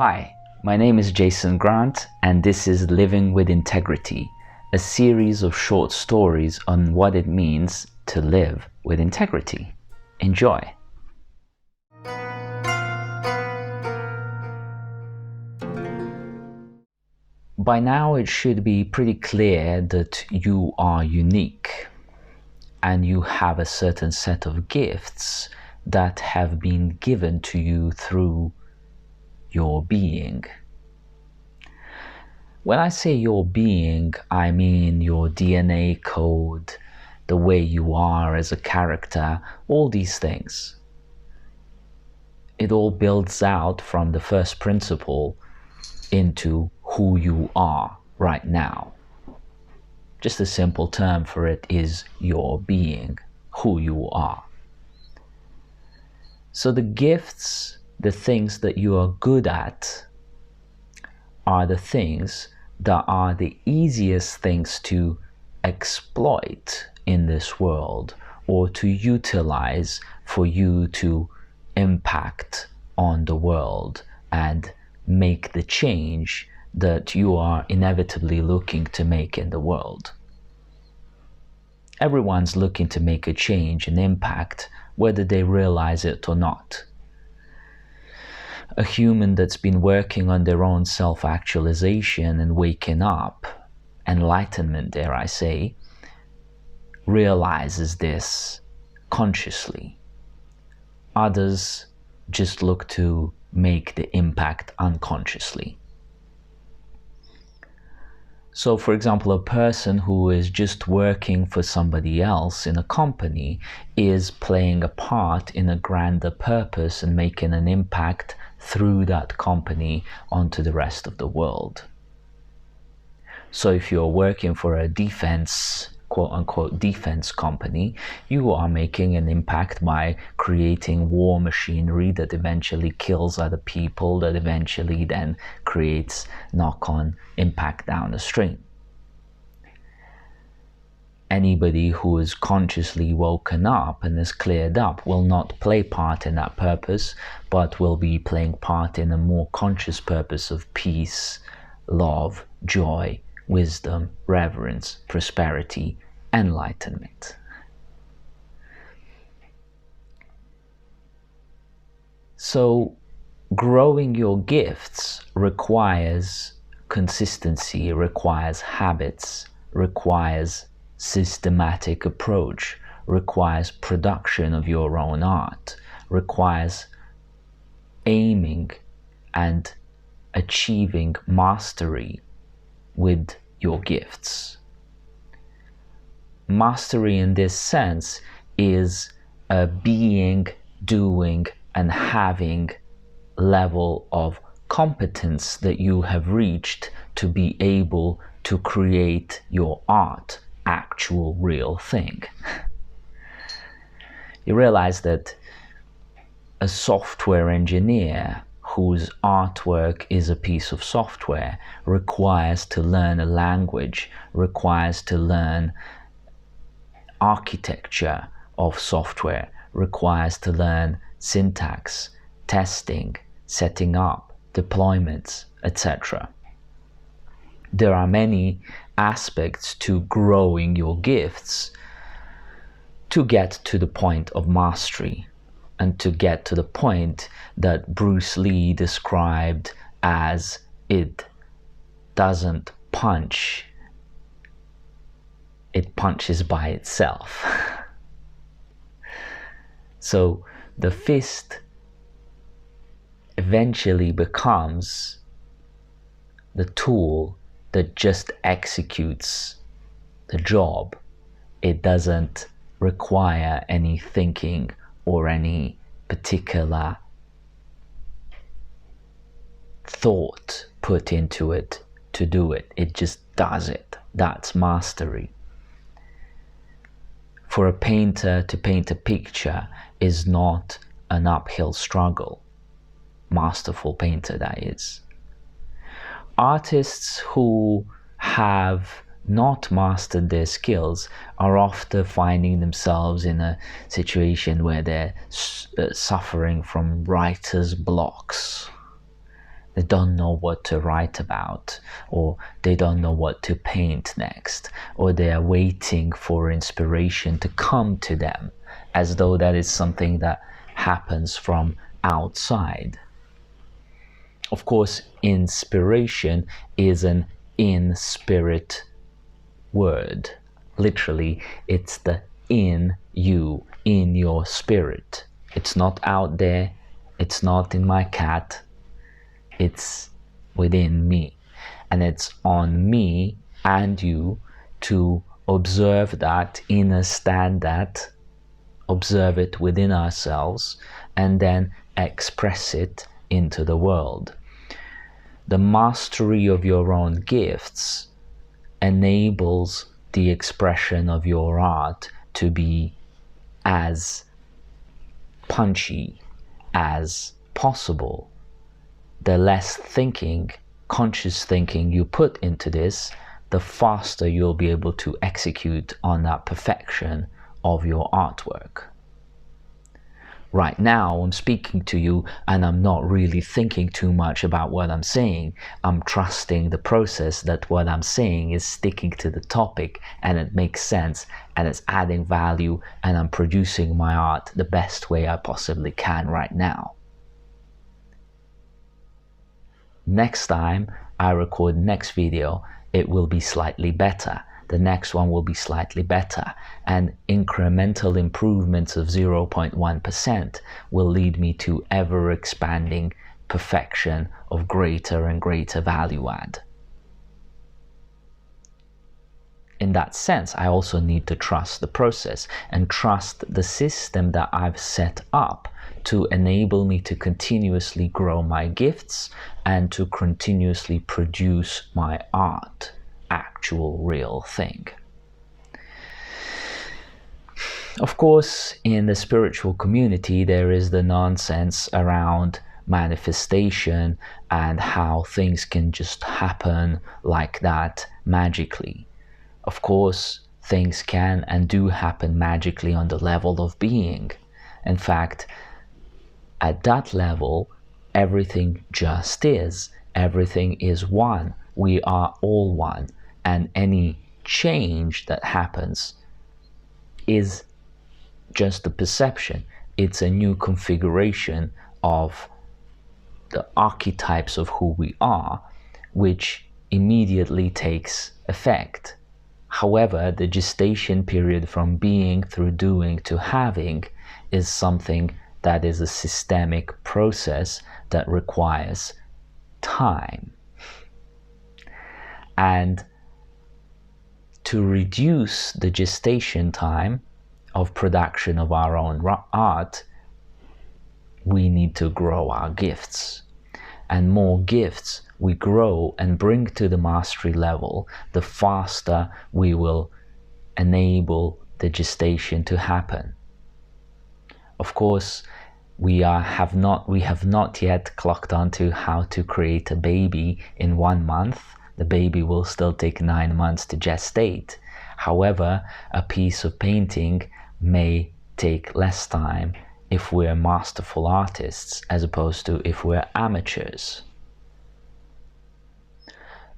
Hi, my name is Jason Grant, and this is Living with Integrity, a series of short stories on what it means to live with integrity. Enjoy. By now, it should be pretty clear that you are unique and you have a certain set of gifts that have been given to you through your being. When I say your being, I mean your DNA code, the way you are as a character, all these things. It all builds out from the first principle into who you are right now. Just a simple term for it is your being, who you are. So the gifts, the things that you are good at, are the things that are the easiest things to exploit in this world or to utilize for you to impact on the world and make the change that you are inevitably looking to make in the world. Everyone's looking to make a change, an impact, whether they realize it or not. A human that's been working on their own self-actualization and waking up, enlightenment, dare I say, realizes this consciously. Others just look to make the impact unconsciously. So, for example, a person who is just working for somebody else in a company is playing a part in a grander purpose and making an impact through that company onto the rest of the world. So if you're working for a defense, quote-unquote defense company, you are making an impact by creating war machinery that eventually kills other people, that eventually then creates knock-on impact down the stream. Anybody who is consciously woken up and is cleared up will not play part in that purpose, but will be playing part in a more conscious purpose of peace, love, joy, wisdom, reverence, prosperity, enlightenment. So, growing your gifts requires consistency, requires habits, requires systematic approach, requires production of your own art, requires aiming and achieving mastery with your gifts. Mastery in this sense is a being, doing, and having level of competence that you have reached to be able to create your art, actual real thing. You realize that a software engineer whose artwork is a piece of software requires to learn a language, requires to learn architecture of software, requires to learn syntax, testing, setting up, deployments, etc. There are many aspects to growing your gifts to get to the point of mastery and to get to the point that Bruce Lee described as it doesn't punch, it punches by itself. So the fist eventually becomes the tool that just executes the job. It doesn't require any thinking or any particular thought put into it to do it. It just does it. That's mastery. For a painter to paint a picture is not an uphill struggle. Masterful painter, that is. Artists who have not mastered their skills are often finding themselves in a situation where they're suffering from writer's blocks. They don't know what to write about, or they don't know what to paint next, or they are waiting for inspiration to come to them, as though that is something that happens from outside. Of course, inspiration is an in-spirit word. Literally, it's the in you, in your spirit. It's not out there, it's not in my cat, it's within me. And it's on me and you to observe that, understand that, observe it within ourselves, and then express it into the world. The mastery of your own gifts enables the expression of your art to be as punchy as possible. The less thinking, conscious thinking you put into this, the faster you'll be able to execute on that perfection of your artwork. Right now, I'm speaking to you and I'm not really thinking too much about what I'm saying. I'm trusting the process that what I'm saying is sticking to the topic and it makes sense and it's adding value, and I'm producing my art the best way I possibly can right now. Next time I record next video, it will be slightly better. The next one will be slightly better, and incremental improvements of 0.1% will lead me to ever expanding perfection of greater and greater value add. In that sense, I also need to trust the process and trust the system that I've set up to enable me to continuously grow my gifts and to continuously produce my art. Actual real thing. Of course, in the spiritual community, there is the nonsense around manifestation and how things can just happen like that magically. Of course, things can and do happen magically on the level of being. In fact, at that level, everything just is. Everything is one. We are all one. And any change that happens is just a perception. It's a new configuration of the archetypes of who we are, which immediately takes effect. However, the gestation period from being through doing to having is something that is a systemic process that requires time. And to reduce the gestation time of production of our own art, we need to grow our gifts. And more gifts we grow and bring to the mastery level, the faster we will enable the gestation to happen. Of course, we have not yet clocked onto how to create a baby in 1 month. The baby will still take 9 months to gestate. However, a piece of painting may take less time if we're masterful artists as opposed to if we're amateurs.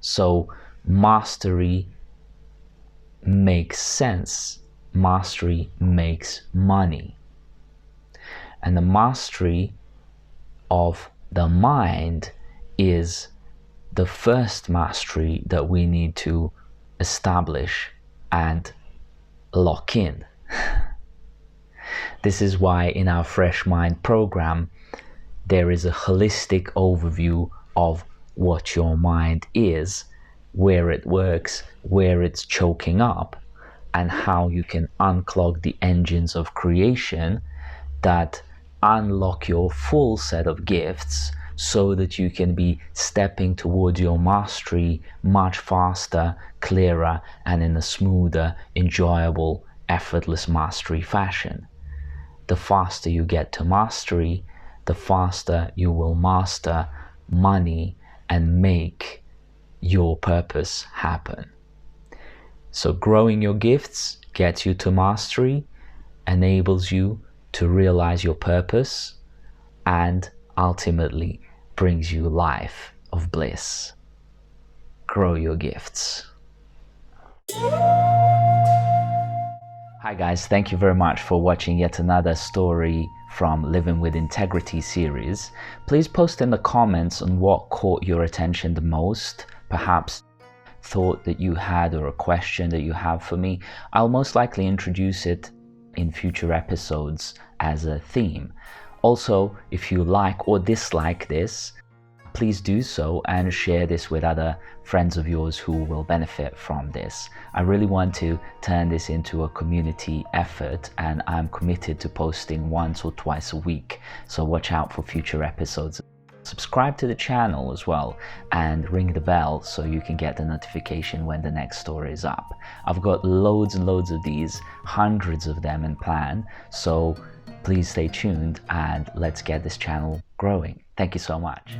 So mastery makes sense. Mastery makes money. And the mastery of the mind is the first mastery that we need to establish and lock in. This is why in our Fresh Mind program, there is a holistic overview of what your mind is, where it works, where it's choking up, and how you can unclog the engines of creation that unlock your full set of gifts so that you can be stepping towards your mastery much faster, clearer, and in a smoother, enjoyable, effortless mastery fashion. The faster you get to mastery, the faster you will master money and make your purpose happen. So growing your gifts gets you to mastery, enables you to realize your purpose, and ultimately brings you life of bliss. Grow your gifts. Hi guys, thank you very much for watching yet another story from Living with Integrity series. Please post in the comments on what caught your attention the most, perhaps thought that you had or a question that you have for me. I'll most likely introduce it in future episodes as a theme. Also, if you like or dislike this, please do so and share this with other friends of yours who will benefit from this. I really want to turn this into a community effort, and I'm committed to posting once or twice a week, so watch out for future episodes. Subscribe to the channel as well and ring the bell so you can get the notification when the next story is up. I've got loads and loads of these, hundreds of them in plan, so please stay tuned and let's get this channel growing. Thank you so much.